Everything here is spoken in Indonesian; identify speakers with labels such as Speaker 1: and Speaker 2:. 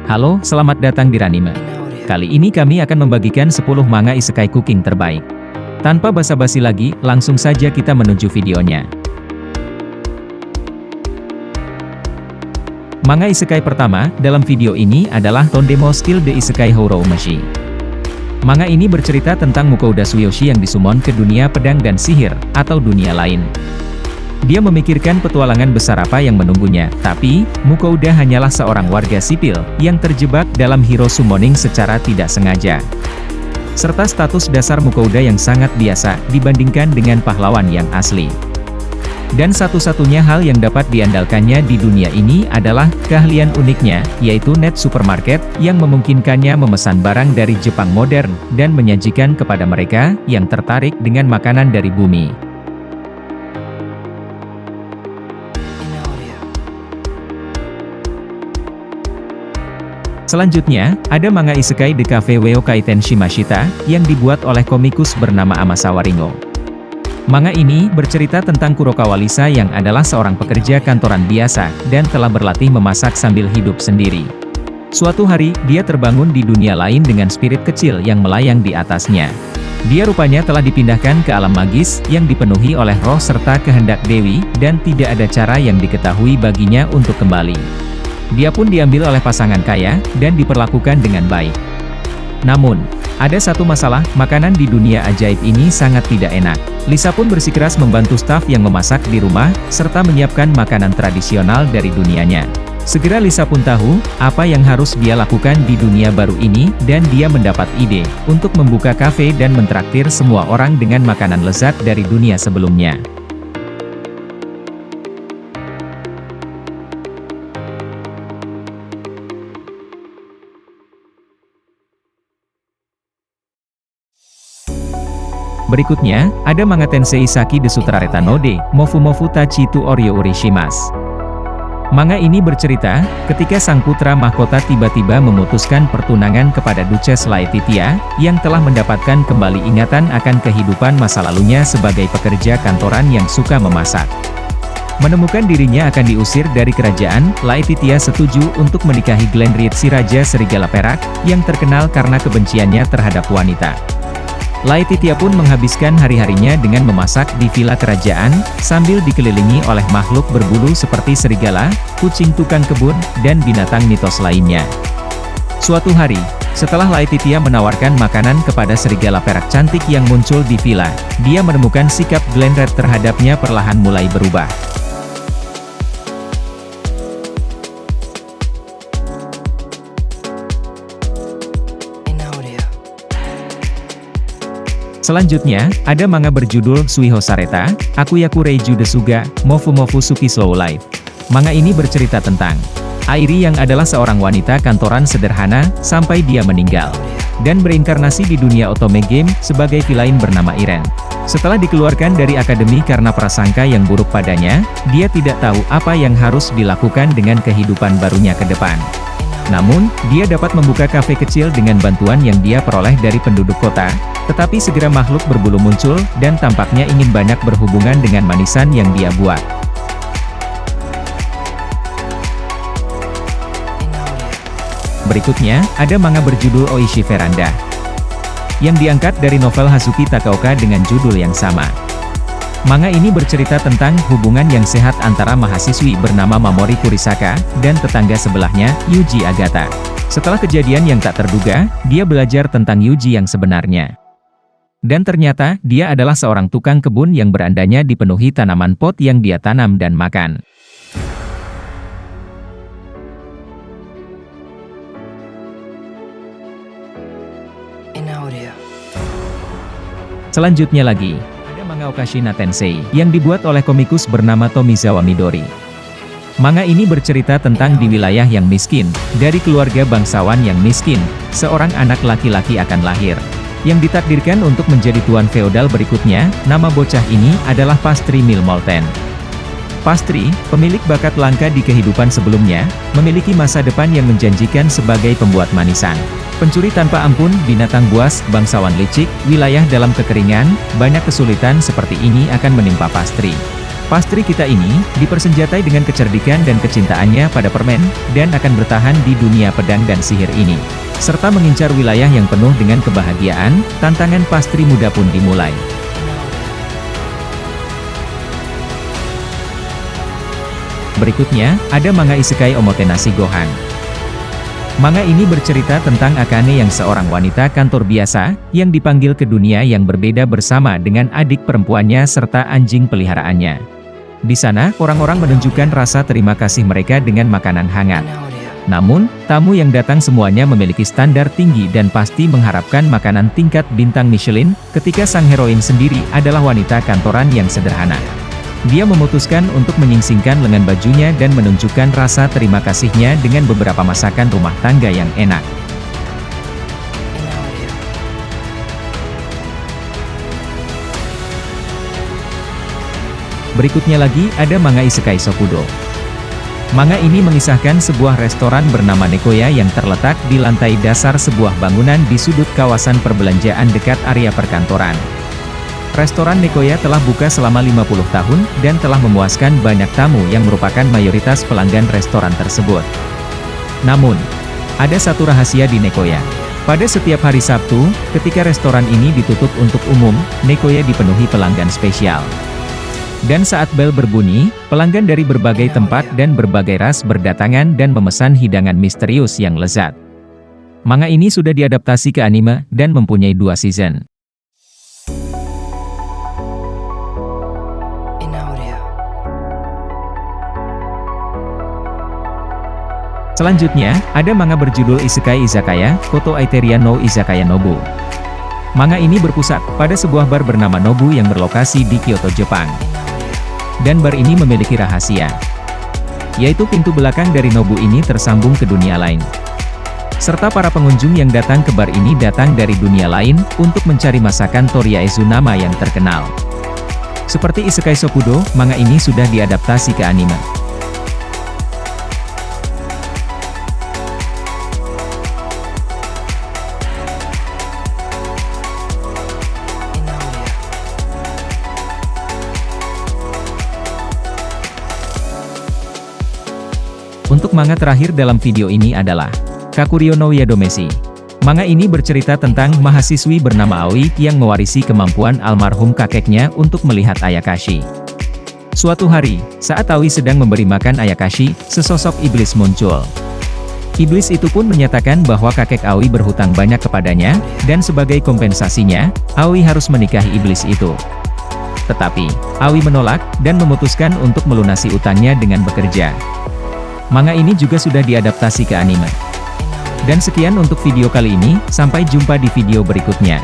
Speaker 1: Halo, selamat datang di Ranime. Kali ini kami akan membagikan 10 manga isekai cooking terbaik. Tanpa basa-basi lagi, langsung saja kita menuju videonya. Manga isekai pertama dalam video ini adalah Tondemo Still the Isekai Houroumashi. Manga ini bercerita tentang Mukouda Tsuyoshi yang disummon ke dunia pedang dan sihir, atau dunia lain. Dia memikirkan petualangan besar apa yang menunggunya, tapi, Mukouda hanyalah seorang warga sipil, yang terjebak dalam hero summoning secara tidak sengaja. Serta status dasar Mukouda yang sangat biasa, dibandingkan dengan pahlawan yang asli. Dan satu-satunya hal yang dapat diandalkannya di dunia ini adalah, keahlian uniknya, yaitu Net Supermarket, yang memungkinkannya memesan barang dari Jepang modern, dan menyajikan kepada mereka, yang tertarik dengan makanan dari bumi. Selanjutnya, ada manga isekai The Cafe Weo Kaiten Shimashita, yang dibuat oleh komikus bernama Amasawa Ringo. Manga ini bercerita tentang Kurokawa Lisa yang adalah seorang pekerja kantoran biasa, dan telah berlatih memasak sambil hidup sendiri. Suatu hari, dia terbangun di dunia lain dengan spirit kecil yang melayang di atasnya. Dia rupanya telah dipindahkan ke alam magis, yang dipenuhi oleh roh serta kehendak dewi, dan tidak ada cara yang diketahui baginya untuk kembali. Dia pun diambil oleh pasangan kaya, dan diperlakukan dengan baik. Namun, ada satu masalah, makanan di dunia ajaib ini sangat tidak enak. Lisa pun bersikeras membantu staf yang memasak di rumah, serta menyiapkan makanan tradisional dari dunianya. Segera Lisa pun tahu, apa yang harus dia lakukan di dunia baru ini, dan dia mendapat ide, untuk membuka kafe dan mentraktir semua orang dengan makanan lezat dari dunia sebelumnya. Berikutnya, ada manga Tensei Isaki de Sutrareta no de, Mofu Mofu Tachi to Oryo Urishimasu. Manga ini bercerita, ketika sang putra mahkota tiba-tiba memutuskan pertunangan kepada Duchess Laetitia, yang telah mendapatkan kembali ingatan akan kehidupan masa lalunya sebagai pekerja kantoran yang suka memasak. Menemukan dirinya akan diusir dari kerajaan, Laetitia setuju untuk menikahi Glenrith si Raja Serigala Perak, yang terkenal karena kebenciannya terhadap wanita. Laetitia pun menghabiskan hari-harinya dengan memasak di villa kerajaan, sambil dikelilingi oleh makhluk berbulu seperti serigala, kucing tukang kebun, dan binatang mitos lainnya. Suatu hari, setelah Laetitia menawarkan makanan kepada serigala perak cantik yang muncul di villa, dia menemukan sikap Glenrith terhadapnya perlahan mulai berubah. Selanjutnya, ada manga berjudul Suiho Sareta, Akuyaku Reiju Desuga, Mofu Mofu Suki Slow Life. Manga ini bercerita tentang Airi yang adalah seorang wanita kantoran sederhana, sampai dia meninggal. Dan berinkarnasi di dunia otome game, sebagai villain bernama Iren. Setelah dikeluarkan dari akademi karena prasangka yang buruk padanya, dia tidak tahu apa yang harus dilakukan dengan kehidupan barunya ke depan. Namun, dia dapat membuka kafe kecil dengan bantuan yang dia peroleh dari penduduk kota, tetapi segera makhluk berbulu muncul, dan tampaknya ingin banyak berhubungan dengan manisan yang dia buat. Berikutnya, ada manga berjudul Oishi Veranda, yang diangkat dari novel Hazuki Takaoka dengan judul yang sama. Manga ini bercerita tentang hubungan yang sehat antara mahasiswi bernama Mamori Kurisaka, dan tetangga sebelahnya, Yuji Agata. Setelah kejadian yang tak terduga, dia belajar tentang Yuji yang sebenarnya. Dan ternyata, dia adalah seorang tukang kebun yang berandanya dipenuhi tanaman pot yang dia tanam dan makan. Selanjutnya lagi, ada manga Okashina Tensei, yang dibuat oleh komikus bernama Tomizawa Midori. Manga ini bercerita tentang di wilayah yang miskin, dari keluarga bangsawan yang miskin, seorang anak laki-laki akan lahir, yang ditakdirkan untuk menjadi tuan feodal berikutnya. Nama bocah ini adalah Pastry Milmolten. Pastry, pemilik bakat langka di kehidupan sebelumnya, memiliki masa depan yang menjanjikan sebagai pembuat manisan. Pencuri tanpa ampun, binatang buas, bangsawan licik, wilayah dalam kekeringan, banyak kesulitan seperti ini akan menimpa Pastry. Pastri kita ini, dipersenjatai dengan kecerdikan dan kecintaannya pada permen, dan akan bertahan di dunia pedang dan sihir ini. Serta mengincar wilayah yang penuh dengan kebahagiaan, tantangan pastri muda pun dimulai. Berikutnya, ada manga Isekai Omotenashi Gohan. Manga ini bercerita tentang Akane yang seorang wanita kantor biasa, yang dipanggil ke dunia yang berbeda bersama dengan adik perempuannya serta anjing peliharaannya. Di sana, orang-orang menunjukkan rasa terima kasih mereka dengan makanan hangat. Namun, tamu yang datang semuanya memiliki standar tinggi dan pasti mengharapkan makanan tingkat bintang Michelin, ketika sang heroin sendiri adalah wanita kantoran yang sederhana. Dia memutuskan untuk menyingsingkan lengan bajunya dan menunjukkan rasa terima kasihnya dengan beberapa masakan rumah tangga yang enak. Berikutnya lagi, ada manga Isekai Sokudo. Manga ini mengisahkan sebuah restoran bernama Nekoya yang terletak di lantai dasar sebuah bangunan di sudut kawasan perbelanjaan dekat area perkantoran. Restoran Nekoya telah buka selama 50 tahun, dan telah memuaskan banyak tamu yang merupakan mayoritas pelanggan restoran tersebut. Namun, ada satu rahasia di Nekoya. Pada setiap hari Sabtu, ketika restoran ini ditutup untuk umum, Nekoya dipenuhi pelanggan spesial. Dan saat bel berbunyi, pelanggan dari berbagai tempat dan berbagai ras berdatangan dan memesan hidangan misterius yang lezat. Manga ini sudah diadaptasi ke anime, dan mempunyai 2 season. Selanjutnya, ada manga berjudul Isekai Izakaya, Koto Aiteria no Izakaya Nobu. Manga ini berpusat pada sebuah bar bernama Nobu yang berlokasi di Kyoto, Jepang. Dan bar ini memiliki rahasia, yaitu pintu belakang dari Nobu ini tersambung ke dunia lain. Serta para pengunjung yang datang ke bar ini datang dari dunia lain, untuk mencari masakan Toriyaezu nama yang terkenal. Seperti Isekai Sokudo, manga ini sudah diadaptasi ke anime. Untuk manga terakhir dalam video ini adalah Kakuryo no Yadomeshi. Manga ini bercerita tentang mahasiswi bernama Aoi yang mewarisi kemampuan almarhum kakeknya untuk melihat Ayakashi. Suatu hari, saat Aoi sedang memberi makan Ayakashi, sesosok iblis muncul. Iblis itu pun menyatakan bahwa kakek Aoi berhutang banyak kepadanya, dan sebagai kompensasinya, Aoi harus menikahi iblis itu. Tetapi, Aoi menolak, dan memutuskan untuk melunasi utangnya dengan bekerja. Manga ini juga sudah diadaptasi ke anime. Dan sekian untuk video kali ini, sampai jumpa di video berikutnya.